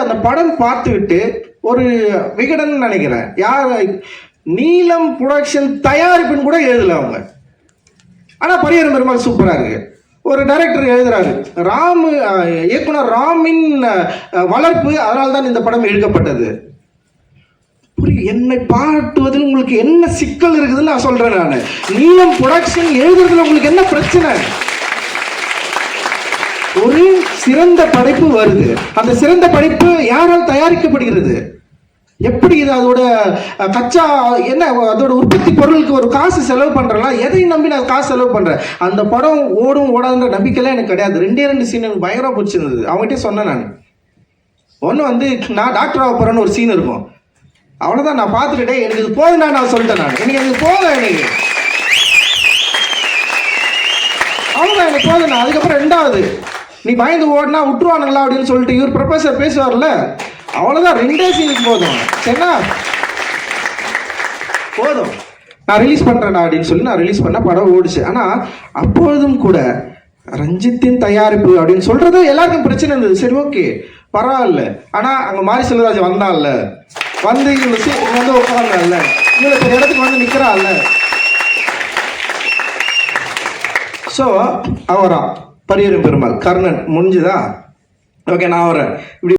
அந்த படம் பார்த்துவிட்டு ஒரு விகடன் நினைக்கிறேன், யார் நீலம் புரொடக்ஷன் தயாரிப்புன்னு கூட எழுதல அவங்க. ஆனால் பரியரும் பெருமாள் சூப்பராக இருக்கு. ஒரு டைரக்டர் எழுதுறாரு, இயக்குனர் ராமின் வளர்ப்பு, அதனால தான் இந்த படம் எடுக்கப்பட்டது. என்னை பாராட்டுவதில் உங்களுக்கு என்ன சிக்கல் இருக்குதுன்னு நான் சொல்றேன். நான் நீலம் புரொடக்ஷன் எழுதுறதுல உங்களுக்கு என்ன பிரச்சனை? ஒரு சிறந்த படைப்பு வருது, அந்த சிறந்த படைப்பு யாரால் தயாரிக்கப்படுகிறது? எப்படி இது அதோட கச்சா என்ன, அதோட உற்பத்தி பொருளுக்கு ஒரு காசு செலவு பண்றலாம், எதை நம்பி நான் காசு செலவு பண்றேன்? அந்த படம் ஓடும் ஓடாதுன்ற நம்பிக்கைலாம் எனக்கு கிடையாது. 2 சீன் எனக்கு பயங்கரமா பிடிச்சிருந்தது. அவங்ககிட்ட சொன்னேன் நான். ஒன்று நான் டாக்டர் ஆக போறேன்னு ஒரு சீன் இருக்கும், அவ்வளோதான். நான் பார்த்துக்கிட்டே எனக்கு இது போதும் நான் சொல்லிட்டேன். நான் எனக்கு இது போதும், எனக்கு அவ்வளோதான், எனக்கு போதும். நான் அதுக்கப்புறம் 2வது நீ பயந்து ஓடினா விட்டுருவானுங்களா அப்படின்னு சொல்லிட்டு இவர் ப்ரொஃபஸர் பேசுவார்ல, அவ்வளோதான். 2 சீனுக்கு போதும், சரிண்ணா, போதும், நான் ரிலீஸ் பண்ணுறேன்டா அப்படின்னு சொல்லி நான் ரிலீஸ் பண்ண படம் ஓடிச்சு. ஆனால் அப்பொழுதும் கூட ரஞ்சித்தின் தயாரிப்பு அப்படின்னு சொல்றது எல்லாருக்கும் பிரச்சனை இருந்தது. சரி, ஓகே, பரவாயில்ல. ஆனால் அங்கே மாரி செல்வராஜ் வந்தான்ல, வந்து வந்து உட்கார்ல, இவங்களுக்கு இடத்துக்கு வந்து நிற்கிறான்ல. ஸோ அவரா பரியரும் பெருமாள் கர்ணன் முடிஞ்சுதா? ஓகே, நான் வரேன். இப்படி